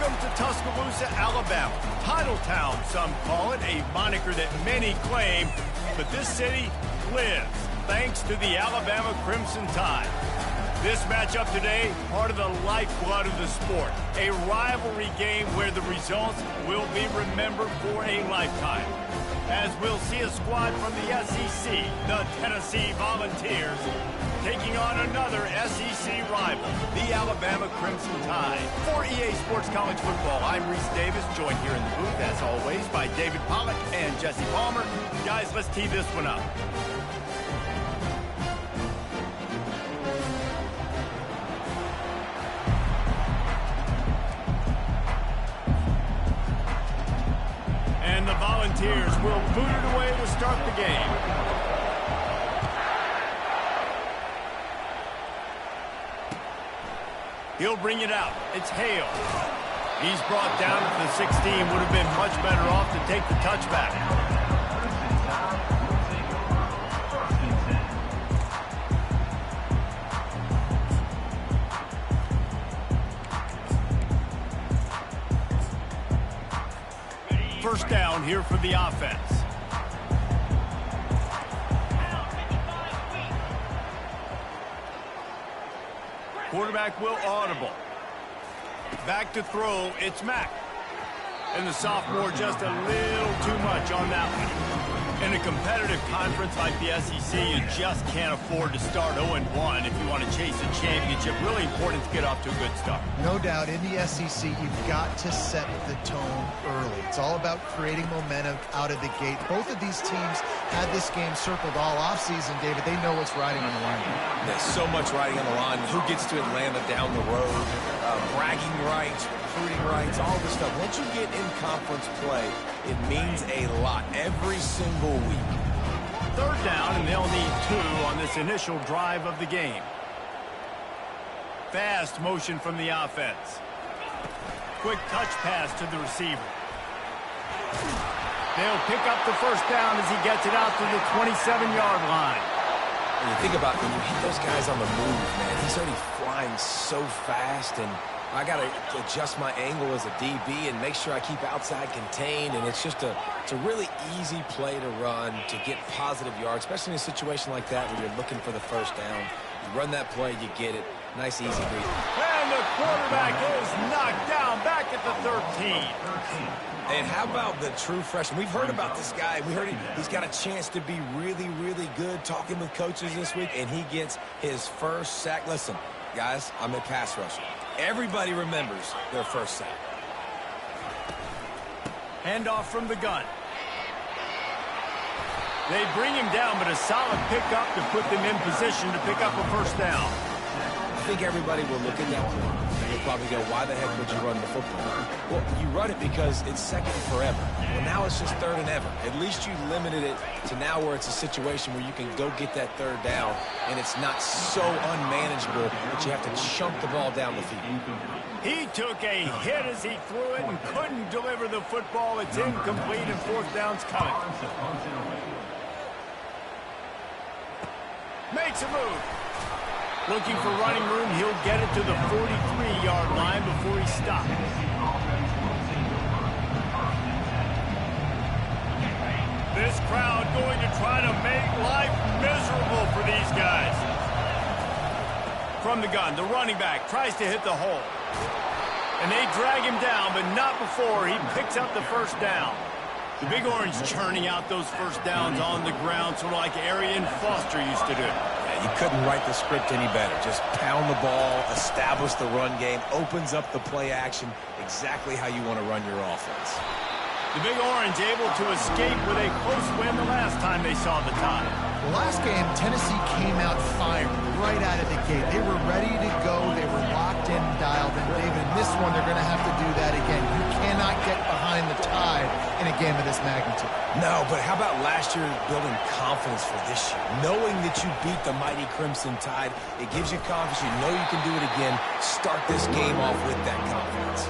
Welcome to Tuscaloosa, Alabama. Title Town, some call it, a moniker that many claim, but this city lives thanks to the Alabama Crimson Tide. This matchup today, part of the lifeblood of the sport, a rivalry game where the results will be remembered for a lifetime. As we'll see a squad from the SEC, the Tennessee Volunteers, taking on another SEC rival, the Alabama Crimson Tide. For EA Sports College Football, I'm Reese Davis, joined here in the booth, as always, by David Pollack and Jesse Palmer. Guys, let's tee this one up. And the Volunteers will boot it away to start the game. He'll bring it out. It's Hale. He's brought down at the 16. Would have been much better off to take the touchback. First down here for the offense. Quarterback will audible. Back to throw, it's Mack. And the sophomore just a little too much on that one. In a competitive conference like the SEC, you just can't afford to start 0-1 if you want to chase a championship. Really important to get off to a good start. No doubt, in the SEC, you've got to set the tone early. It's all about creating momentum out of the gate. Both of these teams had this game circled all offseason, David. They know what's riding on the line. There's so much riding on the line. Who gets to Atlanta down the road? Bragging rights, recruiting rights, all this stuff. Once you get in conference play, it means a lot every single week. Third down, and they'll need 2 on this initial drive of the game. Fast motion from the offense. Quick touch pass to the receiver. They'll pick up the first down as he gets it out to the 27-yard line. When you think about when you hit those guys on the move, man, he's already flying so fast, and I got to adjust my angle as a DB and make sure I keep outside contained, and it's just a really easy play to run to get positive yards, especially in a situation like that where you're looking for the first down. You run that play, you get it. Nice, easy read. And the quarterback is knocked down back at the 13. And how about the true freshman? We've heard about this guy. We heard he's got a chance to be really, really good. Talking with coaches this week, and he gets his first sack. Listen, guys, I'm a pass rusher. Everybody remembers their first sack. Handoff from the gun. They bring him down, but a solid pickup to put them in position to pick up a first down. I think everybody will look at that play. They'll probably go, why the heck would you run the football? Well, you run it because it's second and forever. Well, now it's just third and ever. At least you limited it to now where it's a situation where you can go get that third down, and it's not so unmanageable that you have to chunk the ball down the field. He took a hit as he threw it and couldn't deliver the football. It's incomplete, and fourth down's coming. Makes a move. Looking for running room, he'll get it to the 43-yard line before he stops. This crowd going to try to make life miserable for these guys. From the gun, the running back tries to hit the hole. And they drag him down, but not before he picks up the first down. The Big Orange churning out those first downs on the ground, sort of like Arian Foster used to do. You couldn't write the script any better. Just pound the ball, establish the run game, opens up the play action, exactly how you want to run your offense. The Big Orange able to escape with a close win the last time they saw the Tide. The last game, Tennessee came out firing right out of the gate. They were ready to go. They were locked in, dialed in. David, in this one, they're going to have to do that again. You cannot get behind the Tide in a game of this magnitude. No, but how about last year building confidence for this year? Knowing that you beat the mighty Crimson Tide, it gives you confidence. You know you can do it again. Start this game off with that confidence.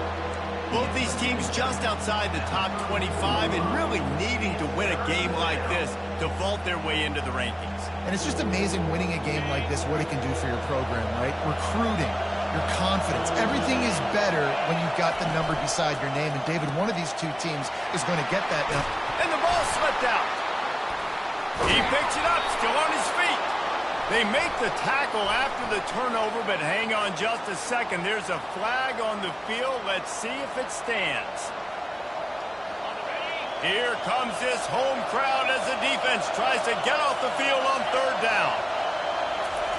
Both these teams just outside the top 25 and really needing to win a game like this to vault their way into the rankings. And it's just amazing winning a game like this, what it can do for your program, right? Recruiting, your confidence. Everything is better when you've got the number beside your name. And, David, one of these two teams is going to get that now. And the ball slipped out. He picks it up, still on his feet. They make the tackle after the turnover, but hang on just a second. There's a flag on the field. Let's see if it stands. Here comes this home crowd as the defense tries to get off the field on third down.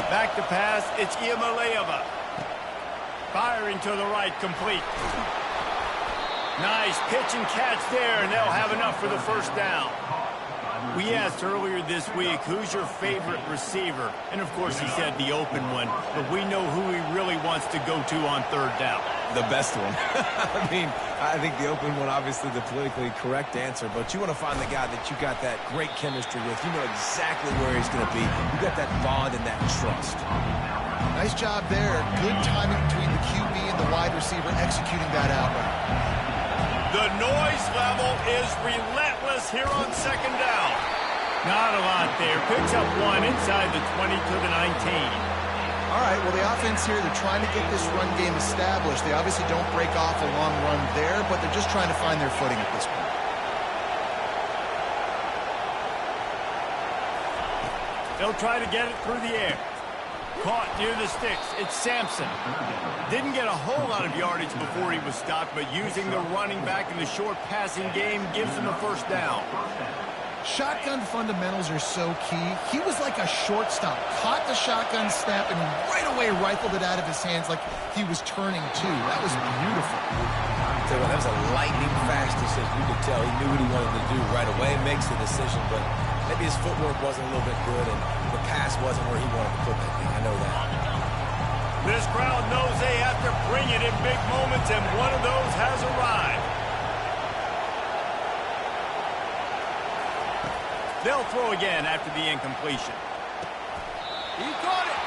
Back to pass, it's Iamaleava. Firing to the right, complete. Nice pitch and catch there, and they'll have enough for the first down. We asked earlier this week, who's your favorite receiver? And, of course, he said the open one, but we know who he really wants to go to on third down. The best one. I mean, I think the open one, obviously the politically correct answer, but you want to find the guy that you got that great chemistry with. You know exactly where he's going to be. You got that bond and that trust. Nice job there. Good timing between the QB and the wide receiver executing that out. The noise level is relentless here on second down. Not a lot there. Picks up one inside the 20 to the 19. All right, well, the offense here, they're trying to get this run game established. They obviously don't break off a long run there, but they're just trying to find their footing at this point. They'll try to get it through the air. Caught near the sticks. It's Sampson. Didn't get a whole lot of yardage before he was stopped, but using the running back in the short passing game gives him the first down. Shotgun fundamentals are so key. He was like a shortstop. Caught the shotgun snap and right away rifled it out of his hands like he was turning too. That was beautiful. So that was a lightning fast decision. You could tell he knew what he wanted to do right away. Makes the decision, but maybe his footwork wasn't a little bit good and the pass wasn't where he wanted to put that thing. I know that. This crowd knows they have to bring it in big moments, and one of those has arrived. They'll throw again after the incompletion. He caught it.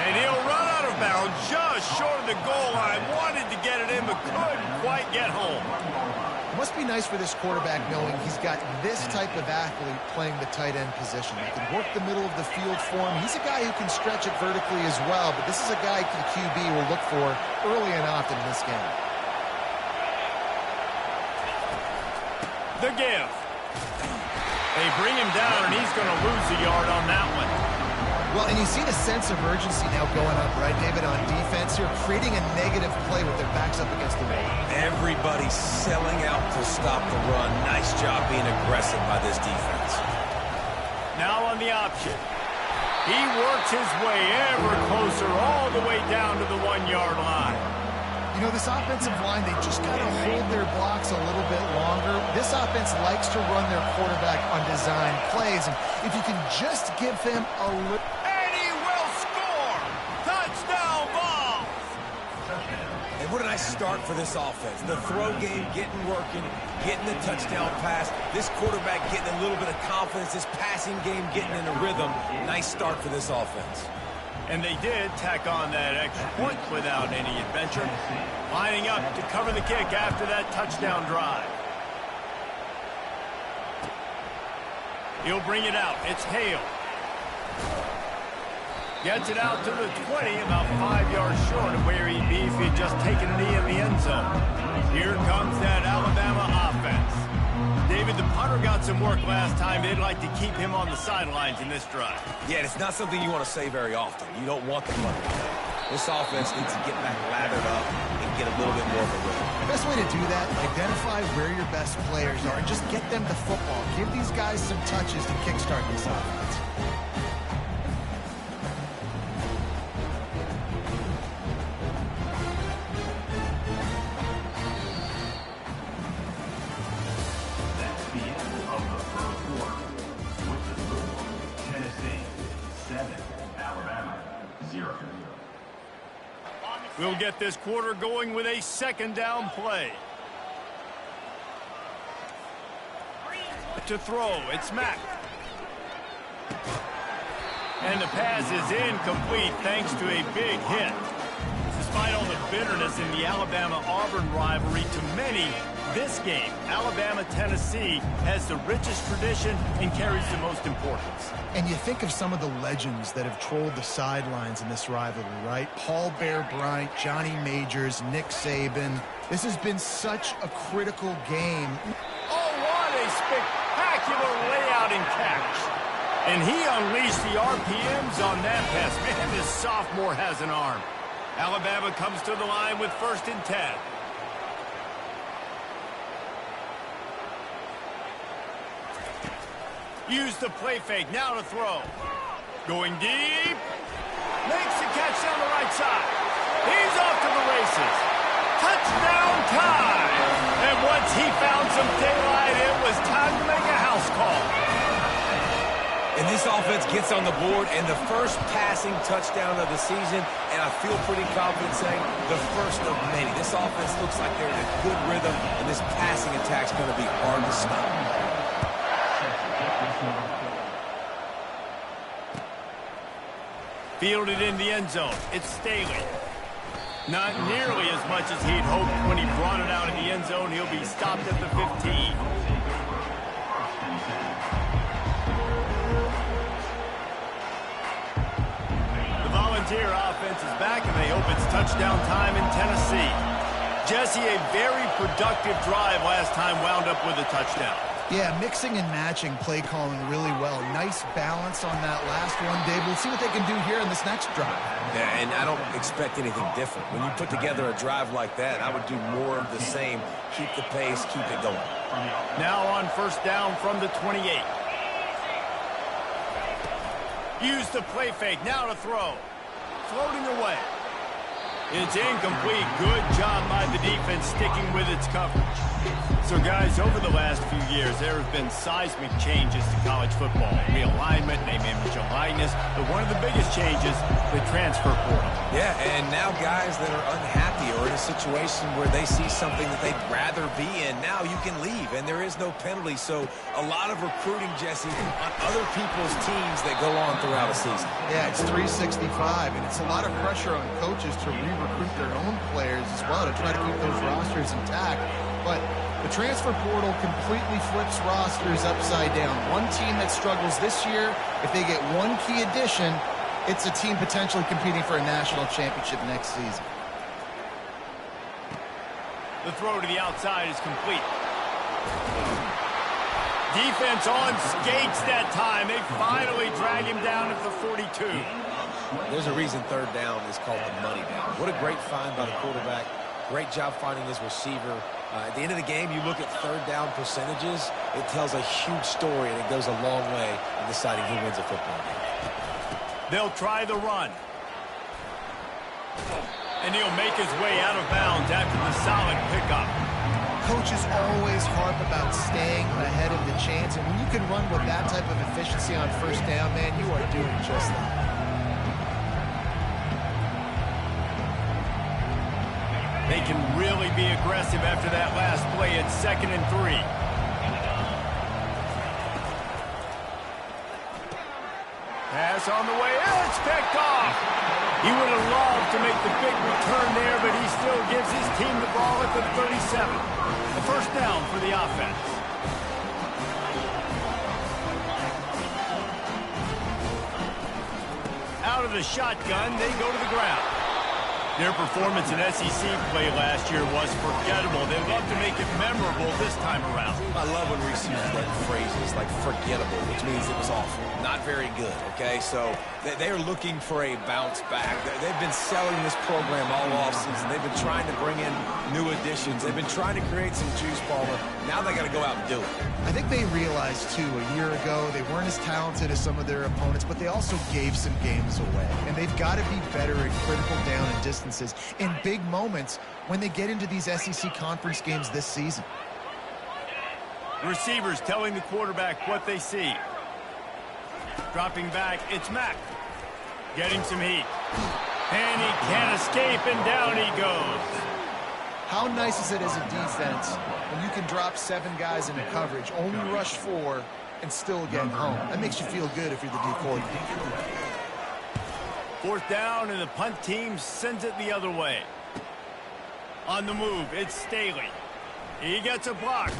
And he'll run out of bounds just short of the goal line. Wanted to get it in, but couldn't quite get home. It must be nice for this quarterback knowing he's got this type of athlete playing the tight end position. He can work the middle of the field for him. He's a guy who can stretch it vertically as well, but this is a guy the QB will look for early and often in this game. The give. They bring him down, and he's going to lose a yard on that one. Well, and you see the sense of urgency now going up, right, David, on defense here, creating a negative play with their backs up against the wall. Everybody's selling out to stop the run. Nice job being aggressive by this defense. Now on the option. He works his way ever closer all the way down to the 1-yard line. You know, this offensive line, they just got to hold their blocks a little bit longer. This offense likes to run their quarterback on design plays, and if you can just give them a little... And he will score! Touchdown ball! And what a nice start for this offense. The throw game getting working, getting the touchdown pass. This quarterback getting a little bit of confidence. This passing game getting in a rhythm. Nice start for this offense. And they did tack on that extra point without any adventure. Lining up to cover the kick after that touchdown drive. He'll bring it out. It's Hale. Gets it out to the 20, about 5 yards short of where he'd be if he'd just taken a knee in the end zone. Here comes that Alabama offense. David, the punter got some work last time. They'd like to keep him on the sidelines in this drive. Yeah, it's not something you want to say very often. You don't want the punter. This offense needs to get back lathered up and get a little bit more of a rhythm. The best way to do that, identify where your best players are and just get them the football. Give these guys some touches to kickstart this offense. We'll get this quarter going with a second down play. To throw, it's Mack. And the pass is incomplete thanks to a big hit. Despite all the bitterness in the Alabama-Auburn rivalry, to many, this game, Alabama-Tennessee, has the richest tradition and carries the most importance. And you think of some of the legends that have trolled the sidelines in this rivalry, right? Paul Bear Bryant, Johnny Majors, Nick Saban. This has been such a critical game. Oh, what a spectacular layout and catch. And he unleashed the RPMs on that pass. Man, this sophomore has an arm. Alabama comes to the line with 1st and 10. Use the play fake, now to throw. Going deep. Makes the catch down the right side. He's off to the races. Touchdown time. And once he found some daylight, it was time to make a house call. And this offense gets on the board, and the first passing touchdown of the season, and I feel pretty confident saying the first of many. This offense looks like they're in a good rhythm, and this passing attack's going to be hard to stop. Fielded in the end zone. It's Staley. Not nearly as much as he'd hoped when he brought it out of the end zone. He'll be stopped at the 15. The Volunteer offense is back, and they hope it's touchdown time in Tennessee. Jesse, a very productive drive last time wound up with a touchdown. Yeah, mixing and matching play calling really well. Nice balance on that last one, Dave. We'll see what they can do here in this next drive. Yeah, and I don't expect anything different. When you put together a drive like that, I would do more of the same. Keep the pace, keep it going. Now on 1st down from the 28. Use the play fake, now to throw. Floating away. It's incomplete. Good job by the defense sticking with its coverage. So, guys, over the last few years, there have been seismic changes to college football. Realignment, name, image, and likeness. But one of the biggest changes, the transfer portal. Yeah, and now guys that are unhappy or in a situation where they see something that they'd rather be in, now you can leave, and there is no penalty. So a lot of recruiting, Jesse, on other people's teams that go on throughout a season. Yeah, it's 365, and it's a lot of pressure on coaches to re-recruit their own players as well to try to keep those rosters intact. But the transfer portal completely flips rosters upside down. One team that struggles this year, if they get one key addition, it's a team potentially competing for a national championship next season. The throw to the outside is complete. Defense on skates that time. They finally drag him down at the 42. There's a reason 3rd down is called the money down. What a great find by the quarterback. Great job finding his receiver. At the end of the game, you look at 3rd down percentages. It tells a huge story, and it goes a long way in deciding who wins a football game. They'll try the run. And he'll make his way out of bounds after the solid pickup. Coaches always harp about staying ahead of the chance, and when you can run with that type of efficiency on 1st down, man, you are doing just that. They can really be aggressive after that last play at 2nd and 3. Pass on the way. It's picked off. He would have loved to make the big return there, but he still gives his team the ball at the 37. A 1st down for the offense. Out of the shotgun, they go to the ground. Their performance in SEC play last year was forgettable. They'd love to make it memorable this time around. I love when Reese uses like phrases like forgettable, which means it was awful. Not very good, okay? So they're looking for a bounce back. They've been selling this program all offseason. They've been trying to bring in new additions. They've been trying to create some juice, Palmer. Now they got to go out and do it. I think they realized, too, a year ago, they weren't as talented as some of their opponents, but they also gave some games away. And they've got to be better at critical down and distances in big moments when they get into these SEC conference games this season. Receivers telling the quarterback what they see. Dropping back, it's Mack. Getting some heat. And he can't escape, and down he goes. How nice is it as a defense when you can drop 7 guys into coverage, only rush 4, and still get home? That makes you feel good if you're the D coordinator. 4th down, and the punt team sends it the other way. On the move, it's Staley. He gets a block.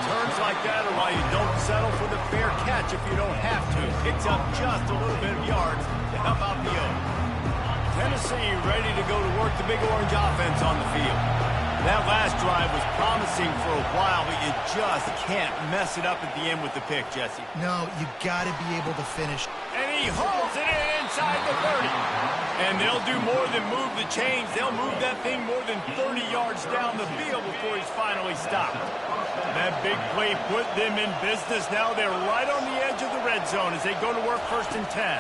Turns like that are why you don't settle for the fair catch if you don't have to. Picks up just a little bit of yards to help out the O. Tennessee ready to go to work the Big Orange offense on the field. That last drive was promising for a while, but you just can't mess it up at the end with the pick, Jesse. No, you got to be able to finish. And he holds it in inside the 30. And they'll do more than move the chains. They'll move that thing more than 30 yards down the field before he's finally stopped. That big play put them in business. Now they're right on the edge of the red zone as they go to work 1st and 10.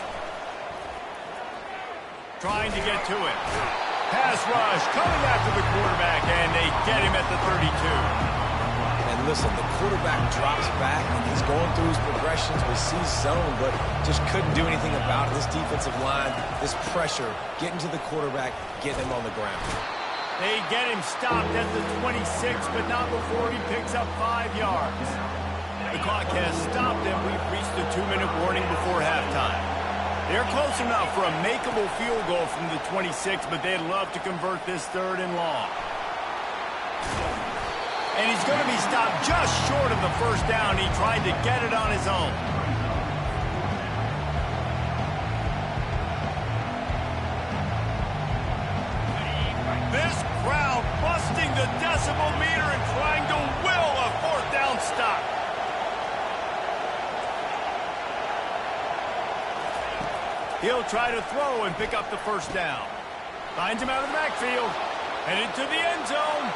Trying to get to it. Pass rush coming after the quarterback, and they get him at the 32. And listen, the quarterback drops back, and he's going through his progressions. We see zone, but just couldn't do anything about it. This defensive line, this pressure, getting to the quarterback, getting him on the ground. They get him stopped at the 26, but not before he picks up 5 yards. The clock has stopped, and we've reached the 2-minute warning before halftime. They're close enough for a makeable field goal from the 26, but they'd love to convert this 3rd and long. And he's going to be stopped just short of the 1st down. He tried to get it on his own. This crowd busting the decibel meter and trying to will a 4th down stop. He'll try to throw and pick up the 1st down. Finds him out of the backfield. Headed to the end zone.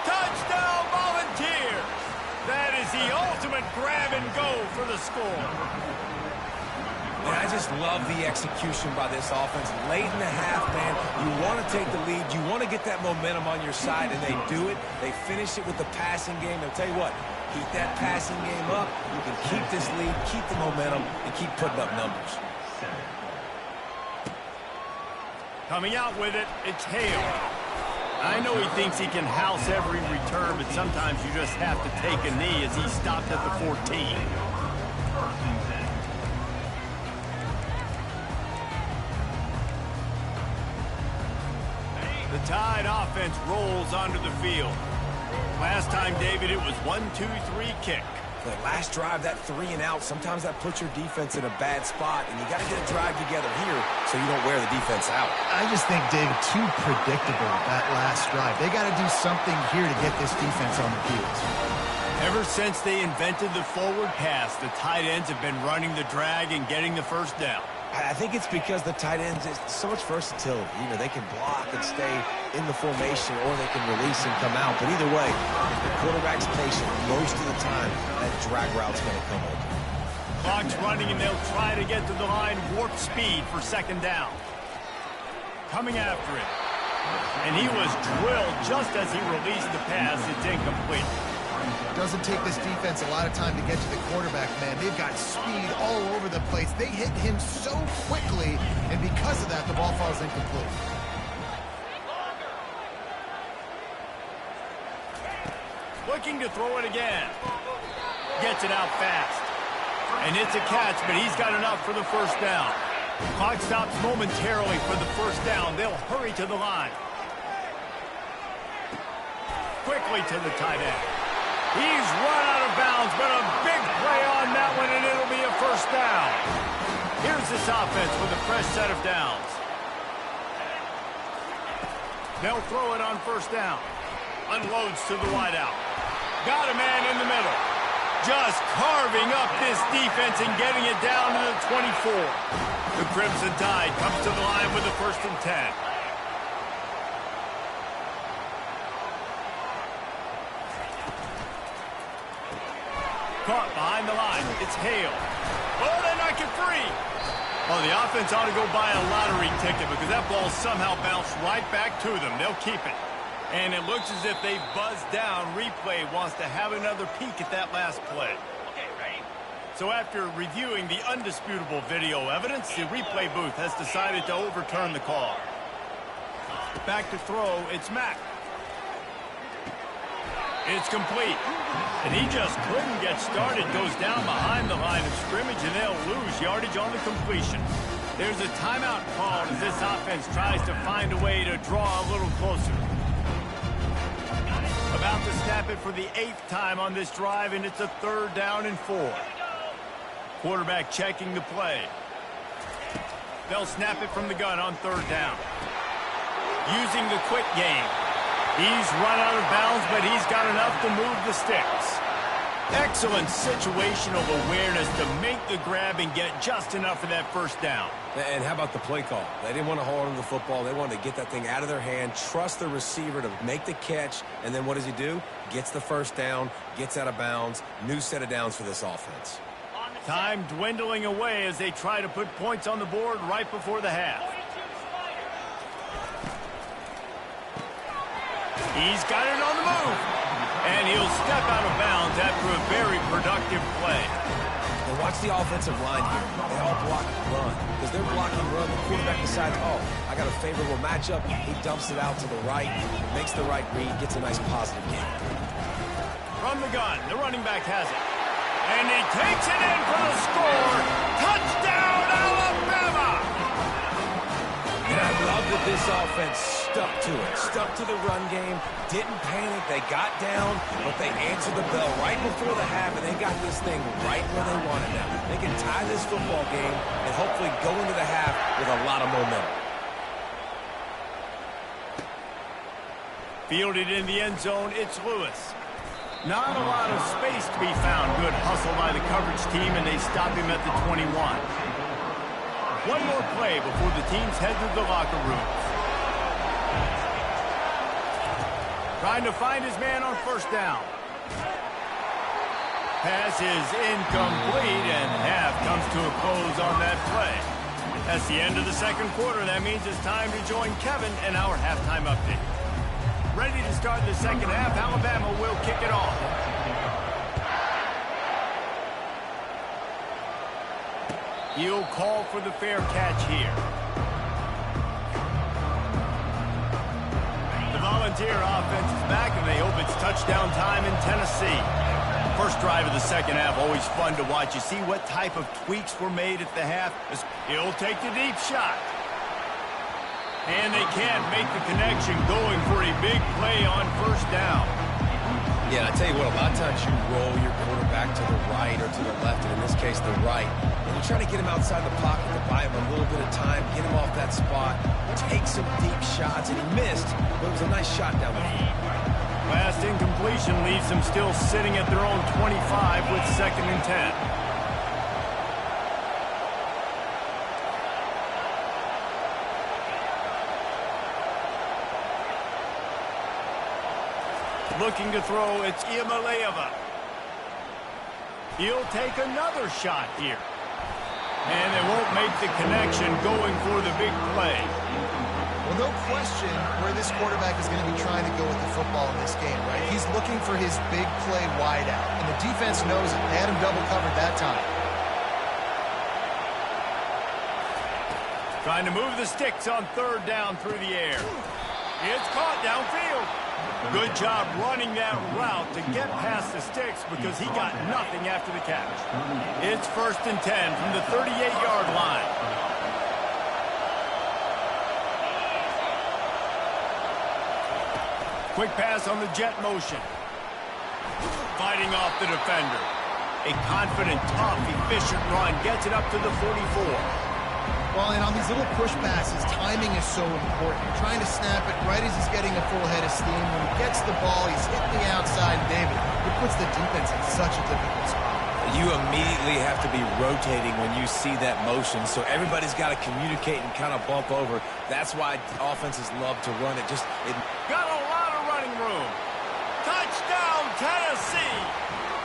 Touchdown, Volunteers! That is the ultimate grab and go for the score. And I just love the execution by this offense. Late in the half, man, you want to take the lead. You want to get that momentum on your side, and they do it. They finish it with the passing game. I'll tell you what, keep that passing game up. You can keep this lead, keep the momentum, and keep putting up numbers. Coming out with it, it's Hale. I know he thinks he can house every return, but sometimes you just have to take a knee as he stopped at the 14. The Tide offense rolls onto the field. Last time, David, it was 1-2-3 kick. The last drive, that 3 and out, sometimes that puts your defense in a bad spot, and you got to get a drive together here so you don't wear the defense out. I just think, David, too predictable, that last drive. They got to do something here to get this defense on their heels. Ever since they invented the forward pass, the tight ends have been running the drag and getting the 1st down. I think it's because the tight ends is so much versatility. You know, they can block and stay in the formation, or they can release and come out. But either way, if the quarterback's patient, most of the time, that drag route's going to come open. Clock's running, and they'll try to get to the line warp speed for 2nd down. Coming after it. And he was drilled just as he released the pass. It's incomplete. Doesn't take this defense a lot of time to get to the quarterback, man. They've got speed all over the place. They hit him so quickly, and because of that, the ball falls incomplete. Looking to throw it again. Gets it out fast. And it's a catch, but he's got enough for the 1st down. Clock stops momentarily for the 1st down. They'll hurry to the line. Quickly to the tight end. He's run out of bounds, but a big play on that one, and it'll be a 1st down. Here's this offense with a fresh set of downs. They'll throw it on 1st down. Unloads to the wideout. Got a man in the middle. Just carving up this defense and getting it down to the 24. The Crimson Tide comes to the line with a 1st and 10. Caught behind the line. It's Hale. Oh, they knock it free. Well, the offense ought to go buy a lottery ticket because that ball somehow bounced right back to them. They'll keep it. And it looks as if they've buzzed down. Replay wants to have another peek at that last play. Okay, ready? So after reviewing the undisputable video evidence, the replay booth has decided to overturn the call. Back to throw, it's Mack. It's complete. And he just couldn't get started. Goes down behind the line of scrimmage, and they'll lose yardage on the completion. There's a timeout called as this offense tries to find a way to draw a little closer. About to snap it for the 8th time on this drive, and it's a 3rd down and 4. Quarterback checking the play. They'll snap it from the gun on 3rd down. Using the quick game. He's run out of bounds, but he's got enough to move the sticks. Excellent situational awareness to make the grab and get just enough for that 1st down. And how about the play call? They didn't want to hold on to the football. They wanted to get that thing out of their hand, trust the receiver to make the catch, and then what does he do? Gets the 1st down, gets out of bounds. New set of downs for this offense. Time dwindling away as they try to put points on the board right before the half. He's got it on the move. And he'll step out of bounds after a very productive play. And watch the offensive line here. They all block run. Because they're blocking run, the quarterback decides, oh, I got a favorable matchup. He dumps it out to the right, makes the right read, gets a nice positive game. From the gun, the running back has it. And he takes it in for the score. Touchdown, Alabama! And I love that this offense stuck to it. Stuck to the run game. Didn't panic. They got down, but they answered the bell right before the half, and they got this thing right where they want it now. They can tie this football game and hopefully go into the half with a lot of momentum. Fielded in the end zone, it's Lewis. Not a lot of space to be found. Good hustle by the coverage team, and they stop him at the 21. One more play before the teams head to the locker rooms. Trying to find his man on 1st down. Pass is incomplete, and half comes to a close on that play. That's the end of the 2nd quarter. That means it's time to join Kevin and our halftime update. Ready to start the 2nd half. Alabama will kick it off. He'll call for the fair catch here. The Volunteer offense is back, and they hope it's touchdown time in Tennessee. First drive of the 2nd half, always fun to watch. You see what type of tweaks were made at the half. He'll take the deep shot. And they can't make the connection, going for a big play on 1st down. Yeah, and I tell you what, a lot of times you roll your quarterback to the right or to the left, and in this case, the right. And you try to get him outside the pocket to buy him a little bit of time, get him off that spot, take some deep shots, and he missed, but it was a nice shot down the field. Last incompletion leaves them still sitting at their own 25 with 2nd and 10. Looking to throw, it's Iamaleava. He'll take another shot here. And they won't make the connection, going for the big play. Well, no question where this quarterback is going to be trying to go with the football in this game, right? He's looking for his big play wide out, and the defense knows it. They had him double covered that time. Trying to move the sticks on 3rd down through the air. It's caught downfield. Good job running that route to get past the sticks, because he got nothing after the catch. It's 1st and 10 from the 38-yard line. Quick pass on the jet motion. Fighting off the defender. A confident, tough, efficient run gets it up to the 44. Well, and on these little push passes, timing is so important. You're trying to snap it right as he's getting a full head of steam. When he gets the ball, he's hitting the outside, David. It puts the defense in such a difficult spot. You immediately have to be rotating when you see that motion, so everybody's got to communicate and kind of bump over. That's why offenses love to run it. Got a lot of running room. Touchdown, Tennessee!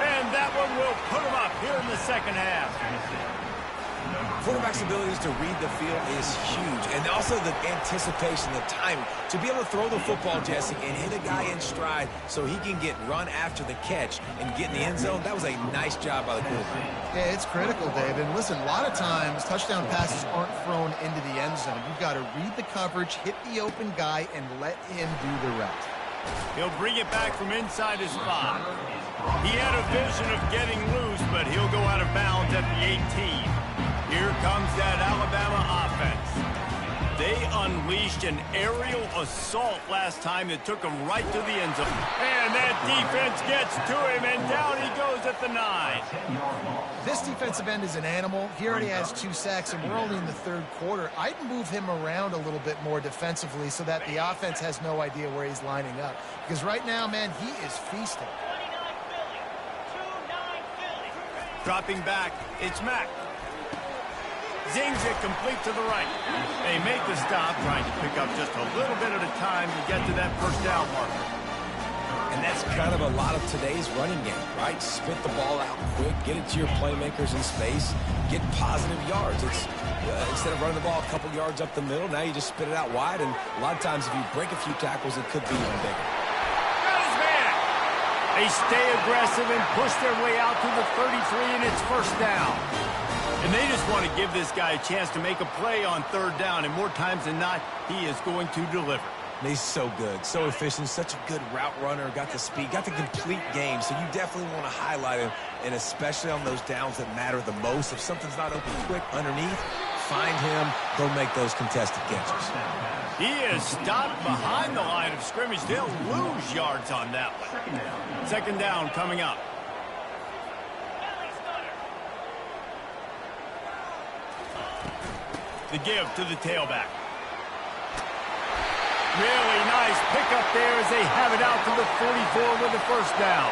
And that one will put them up here in the 2nd half. Quarterback's abilities to read the field is huge, and also the anticipation, the timing. To be able to throw the football, Jesse, and hit a guy in stride so he can get run after the catch and get in the end zone, that was a nice job by the quarterback. Yeah, it's critical, David. Listen, a lot of times touchdown passes aren't thrown into the end zone. You've got to read the coverage, hit the open guy, and let him do the rest. He'll bring it back from inside his spot. He had a vision of getting loose, but he'll go out of bounds at the 18. Here comes that Alabama offense. They unleash unleashed an aerial assault last time that took him right to the end zone. And that defense gets to him, and down he goes at the 9. This defensive end is an animal. He already has 2 sacks, and we're only in the 3rd quarter. I'd move him around a little bit more defensively so that the offense has no idea where he's lining up. Because right now, man, he is feasting. Dropping back, it's Mack. Zings it complete to the right. They make the stop, trying to pick up just a little bit at a time to get to that first down marker. And that's kind of a lot of today's running game, right? Spit the ball out quick, get it to your playmakers in space, get positive yards. It's instead of running the ball a couple yards up the middle, now you just spit it out wide, and a lot of times if you break a few tackles, it could be even bigger. Got his man! They stay aggressive and push their way out to the 33, and it's first down. And they just want to give this guy a chance to make a play on 3rd down, and more times than not, he is going to deliver. He's so good, so efficient, such a good route runner, got the speed, got the complete game, so you definitely want to highlight him, and especially on those downs that matter the most. If something's not open quick underneath, find him, he'll make those contested catches. He is stopped behind the line of scrimmage. They'll lose yards on that one. 2nd down coming up. The give to the tailback. Really nice pickup there as they have it out to the 44 with the first down.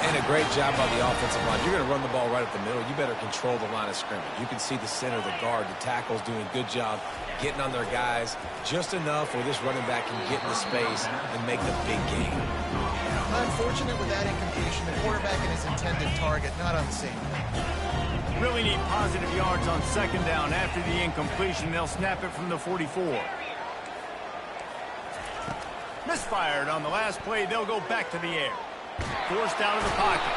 And a great job by the offensive line. You're going to run the ball right up the middle. You better control the line of scrimmage. You can see the center, the guard, the tackle's doing a good job getting on their guys just enough where this running back can get into space and make the big game. Unfortunate with that incompletion. The quarterback and his intended target not on the same. Really need positive yards on 2nd down. After the incompletion, they'll snap it from the 44. Misfired on the last play. They'll go back to the air. Forced out of the pocket.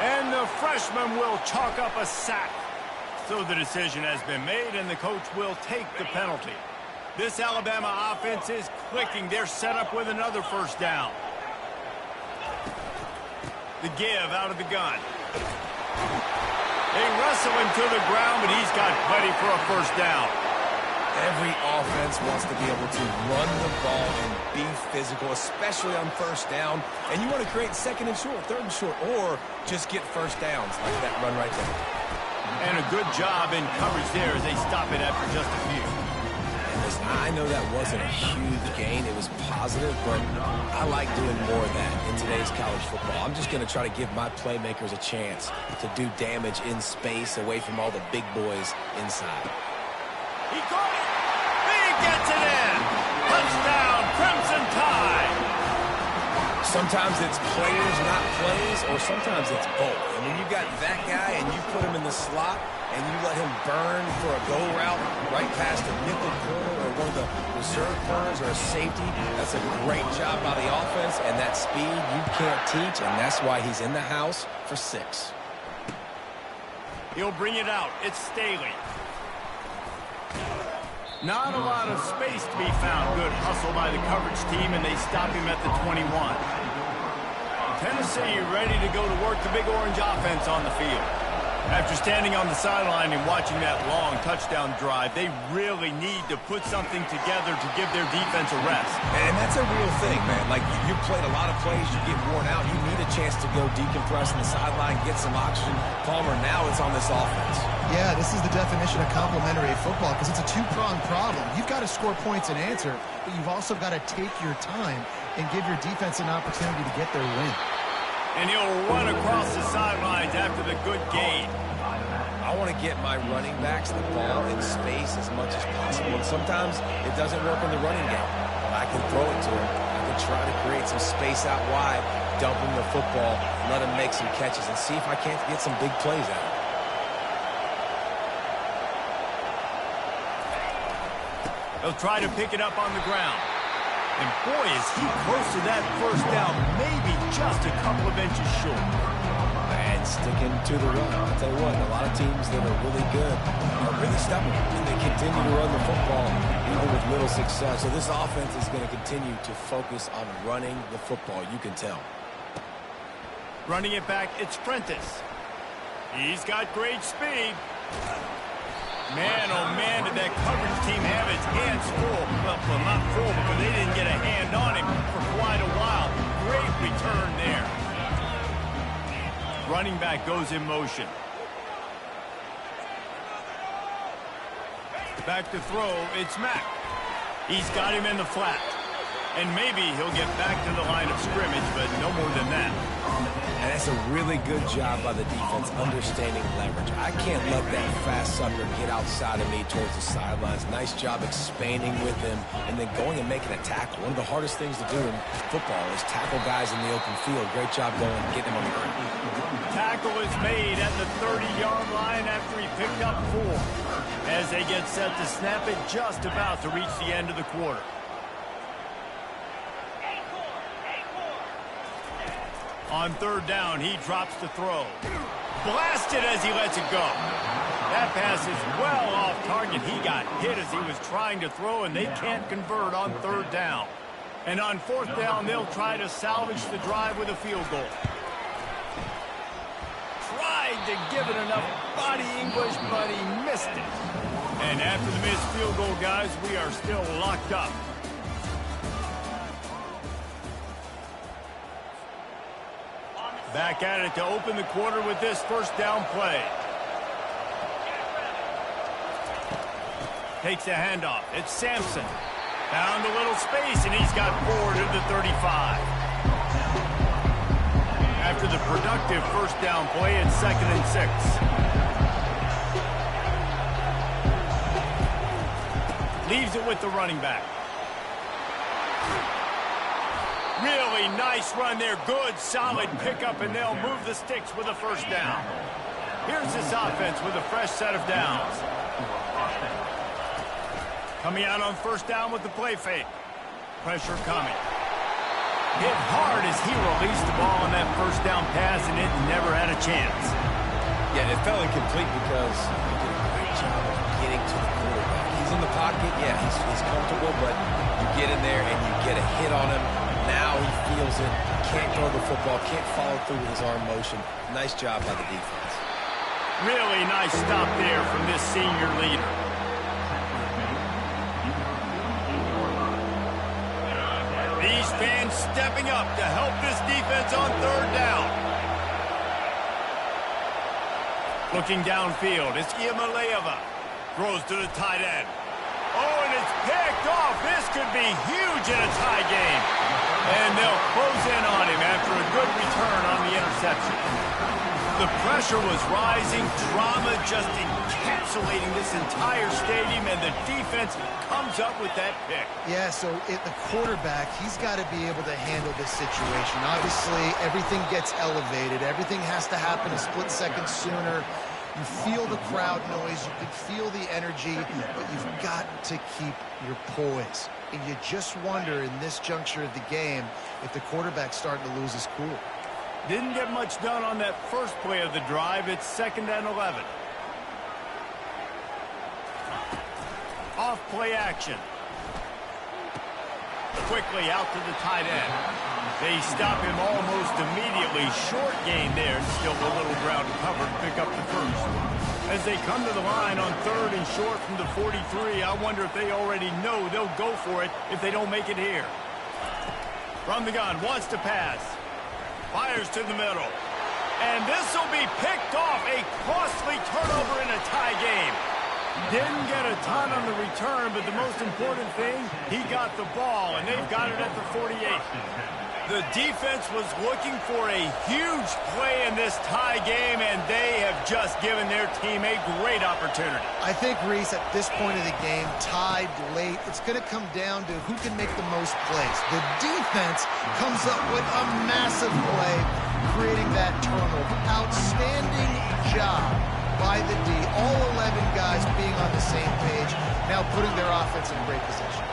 And the freshman will chalk up a sack. So the decision has been made, and the coach will take the penalty. This Alabama offense is clicking. They're set up with another first down. The give out of the gun. They wrestle him to the ground, but he's got plenty for a first down. Every offense wants to be able to run the ball and be physical, especially on 1st down. And you want to create 2nd and short, 3rd and short, or just get first downs like that run right there. And a good job in coverage there as they stop it after just a few. And listen, I know that wasn't a huge gain. It was positive, but I like doing more of that in today's college football. I'm just going to try to give my playmakers a chance to do damage in space away from all the big boys inside. He caught it. He gets it in. Touchdown, Crimson Tide. Sometimes it's players, not plays, or sometimes it's both. And when you got that guy and you put him in the slot and you let him burn for a go route right past a nickel corner or one of the reserve corners or a safety, that's a great job by the offense, and that speed you can't teach, and that's why he's in the house for 6. He'll bring it out. It's Staley. Not a lot of space to be found. Good hustle by the coverage team, and they stop him at the 21. Tennessee ready to go to work the Big Orange offense on the field. After standing on the sideline and watching that long touchdown drive, they really need to put something together to give their defense a rest. And that's a real thing, man. Like, you played a lot of plays, you get worn out, you need a chance to go decompress on the sideline, get some oxygen. Palmer, now it's on this offense. Yeah, this is the definition of complementary football because it's a 2-pronged problem. You've got to score points and answer, but you've also got to take your time and give your defense an opportunity to get their win. And he'll run across the sidelines after the good gain. I want to get my running backs the ball in space as much as possible. And sometimes it doesn't work in the running game. I can throw it to him. I can try to create some space out wide, dump him the football, let him make some catches, and see if I can't get some big plays out of him. He'll try to pick it up on the ground. And boy, is he close to that first down, maybe just a couple of inches short. And sticking to the run. I'll tell you what, a lot of teams that are really good are really stubborn, and they continue to run the football even with little success. So this offense is going to continue to focus on running the football, you can tell. Running it back, it's Prentice. He's got great speed. Man, oh man, did that coverage team have its hands full? Well, not full because they didn't get a hand on him for quite a while. Great return there. Running back goes in motion. Back to throw, it's Mack. He's got him in the flat. And maybe he'll get back to the line of scrimmage, but no more than that. And that's a really good job by the defense, understanding leverage. I can't let that fast sucker get outside of me towards the sidelines. Nice job expanding with him and then going and making a tackle. One of the hardest things to do in football is tackle guys in the open field. Great job going and getting him on the ground. Tackle is made at the 30-yard line after he picked up 4. As they get set to snap it, just about to reach the end of the quarter. On third down, he drops the throw. Blasted as he lets it go. That pass is well off target. He got hit as he was trying to throw, and they can't convert on third down. And on fourth down, they'll try to salvage the drive with a field goal. Tried to give it enough body English, but he missed it. And after the missed field goal, guys, we are still locked up. Back at it to open the quarter with this first down play. Takes a handoff. It's Sampson. Found a little space, and he's got 4 to the 35. After the productive first down play, it's 2nd and 6. Leaves it with the running back. Really nice run there. Good, solid pickup, and they'll move the sticks with a first down. Here's this offense with a fresh set of downs. Coming out on first down with the play fake. Pressure coming. Hit hard as he released the ball on that first down pass, and it never had a chance. Yeah, it fell incomplete because he did a great job of getting to the quarterback. He's in the pocket, yeah, he's comfortable, but you get in there and you get a hit on him. Now he feels it, can't throw the football, can't follow through with his arm motion. Nice job by the defense. Really nice stop there from this senior leader. These fans stepping up to help this defense on third down. Looking downfield, it's Iamaleava. Throws to the tight end. Oh, and it's picked off. This could be huge in a tie game. And they'll close in on him after a good return on the interception. The pressure was rising. Drama just encapsulating this entire stadium, and the defense comes up with that pick. Yeah, so the quarterback, he's got to be able to handle this situation. Obviously, everything gets elevated. Everything has to happen a split second sooner. You feel the crowd noise, you can feel the energy, but you've got to keep your poise. And you just wonder in this juncture of the game if the quarterback's starting to lose his cool. Didn't get much done on that first play of the drive. It's 2nd and 11. Off play action. Quickly out to the tight end. They stop him almost immediately. Short gain there, and still a little ground covered. Pick up the first. As they come to the line on 3rd and short from the 43, I wonder if they already know they'll go for it if they don't make it here. From the gun, wants to pass. Fires to the middle. And this will be picked off. A costly turnover in a tie game. Didn't get a ton on the return, but the most important thing, he got the ball, and they've got it at the 48. The defense was looking for a huge play in this tie game, and they have just given their team a great opportunity. I think, Reese, at this point of the game, tied late, it's going to come down to who can make the most plays. The defense comes up with a massive play, creating that turnover. Outstanding job by the D. All 11 guys being on the same page, now putting their offense in great position.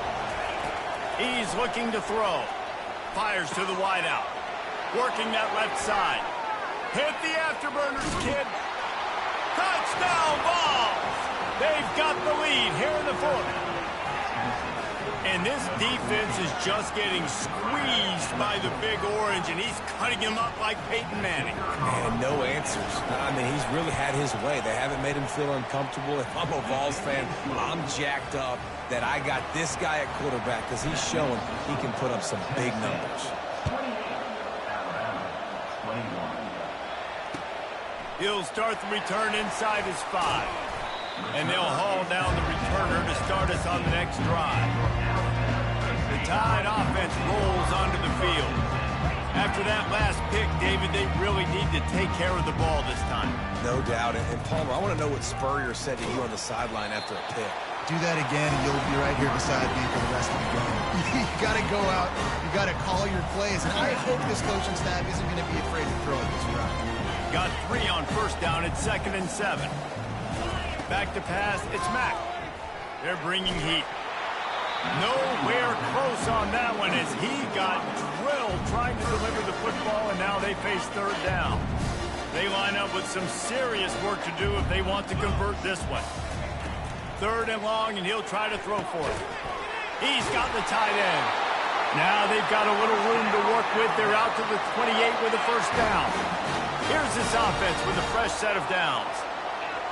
He's looking to throw. Fires to the wideout. Working that left side. Hit the afterburners, kid. Touchdown, Vols! They've got the lead here in the fourth. And this defense is just getting squeezed by the Big Orange, and he's cutting him up like Peyton Manning. And no answers. I mean, he's really had his way. They haven't made him feel uncomfortable. If I'm a Vols fan, I'm jacked up that I got this guy at quarterback because he's showing he can put up some big numbers. He'll start the return inside his 5. And they'll haul down the returner to start us on the next drive. The Tide offense rolls onto the field. After that last pick, David, they really need to take care of the ball this time. No doubt. And Palmer, I want to know what Spurrier said to you on the sideline after a pick. Do that again, and you'll be right here beside me for the rest of the game. You got to go out. You got to call your plays. And I hope this coaching staff isn't going to be afraid to throw it this route. Got 3 on first down at 2nd and 7. Back to pass, it's Mack. They're bringing heat. Nowhere close on that one as he got drilled trying to deliver the football, and now they face 3rd down. They line up with some serious work to do if they want to convert this one. 3rd and long, and he'll try to throw for it. He's got the tight end. Now they've got a little room to work with. They're out to the 28 with a 1st down. Here's this offense with a fresh set of downs.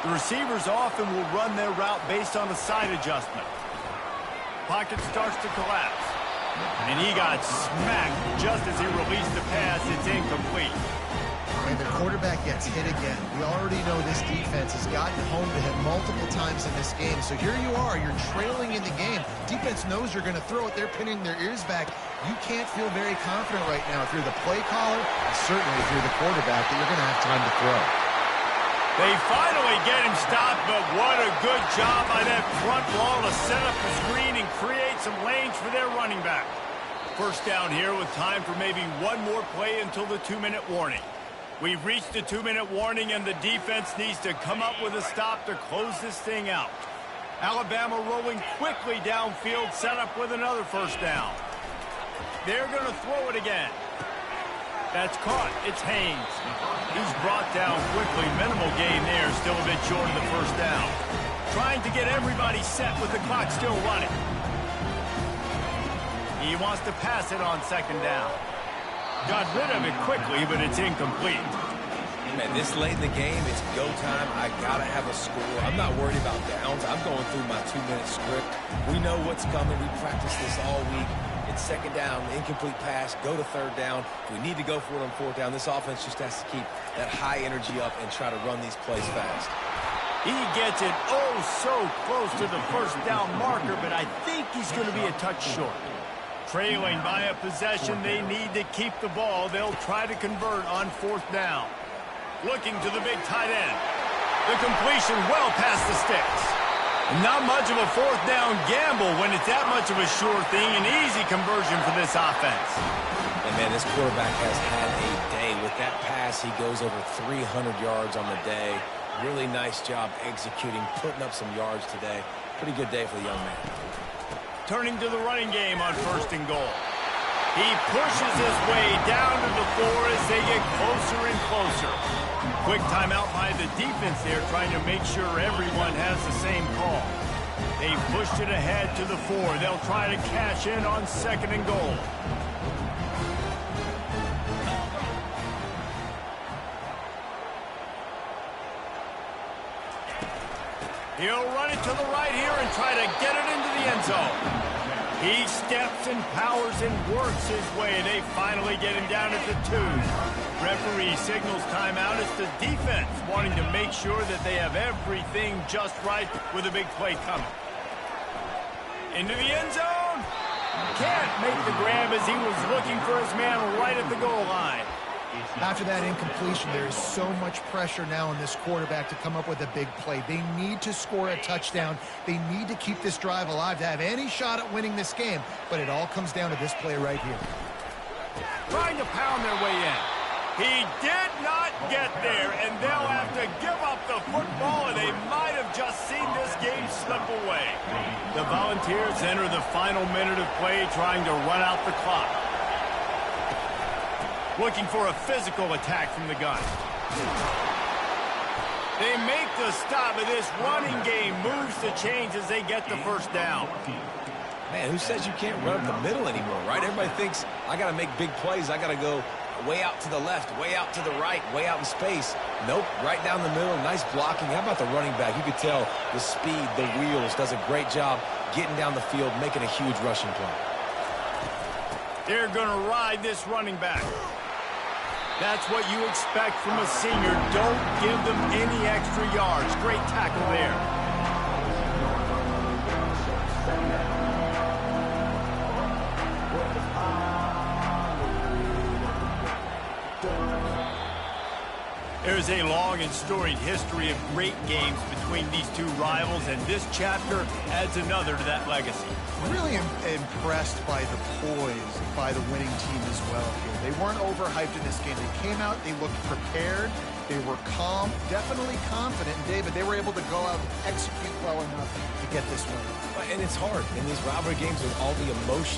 The receivers often will run their route based on a side adjustment. Pocket starts to collapse. And he got smacked just as he released the pass. It's incomplete. And the quarterback gets hit again. We already know this defense has gotten home to him multiple times in this game. So here you are. You're trailing in the game. Defense knows you're going to throw it. They're pinning their ears back. You can't feel very confident right now if you're the play caller, and certainly if you're the quarterback, that you're going to have time to throw. They finally get him stopped, but what a good job by that front ball to set up the screen and create some lanes for their running back. 1st down here with time for maybe one more play until the 2-minute warning. We've reached the 2-minute warning, and the defense needs to come up with a stop to close this thing out. Alabama rolling quickly downfield, set up with another 1st down. They're going to throw it again. That's caught. It's Haynes. He's brought down quickly. Minimal gain there. Still a bit short of the 1st down. Trying to get everybody set with the clock still running. He wants to pass it on 2nd down. Got rid of it quickly, but it's incomplete. Man, this late in the game, it's go time. I got to have a score. I'm not worried about downs. I'm going through my 2-minute script. We know what's coming. We practiced this all week. It's 2nd down, incomplete pass, go to 3rd down. We need to go for it on 4th down. This offense just has to keep that high energy up and try to run these plays fast. He gets it so close to the 1st down marker, but I think he's going to be a touch short. Trailing by a possession, they need to keep the ball. They'll try to convert on 4th down. Looking to the big tight end. The completion well past the sticks. Not much of a 4th down gamble when it's that much of a sure thing. An easy conversion for this offense. And, man, this quarterback has had a day. With that pass, he goes over 300 yards on the day. Really nice job executing, putting up some yards today. Pretty good day for the young man. Turning to the running game on 1st and goal. He pushes his way down to the 4 as they get closer and closer. Quick timeout by the defense there, trying to make sure everyone has the same call. They pushed it ahead to the 4. They'll try to cash in on 2nd and goal. He'll run it to the right here and try to get it into the end zone. He steps and powers and works his way. They finally get him down at the 2. Referee signals timeout. It's the defense wanting to make sure that they have everything just right with a big play coming. Into the end zone. Can't make the grab as he was looking for his man right at the goal line. After that incompletion, there is so much pressure now on this quarterback to come up with a big play. They need to score a touchdown. They need to keep this drive alive to have any shot at winning this game. But it all comes down to this play right here. Trying to pound their way in. He did not get there, and they'll have to give up the football, and they might have just seen this game slip away. The Volunteers enter the final minute of play, trying to run out the clock. Looking for a physical attack from the gun. They make the stop, and this running game moves the chains as they get the 1st down. Man, who says you can't run up the middle anymore, right? Everybody thinks I got to make big plays. I got to go way out to the left, way out to the right, way out in space. Nope, right down the middle. Nice blocking. How about the running back? You could tell the speed, the wheels, does a great job getting down the field, making a huge rushing play. They're going to ride this running back. That's what you expect from a senior. Don't give them any extra yards. Great tackle there. There's a long and storied history of great games between these two rivals, and this chapter adds another to that legacy. Really impressed by the poise by the winning team as well here. They weren't overhyped in this game. They came out, they looked prepared, they were calm, definitely confident. And David, they were able to go out and execute well enough to get this win. And it's hard in these rivalry games with all the emotion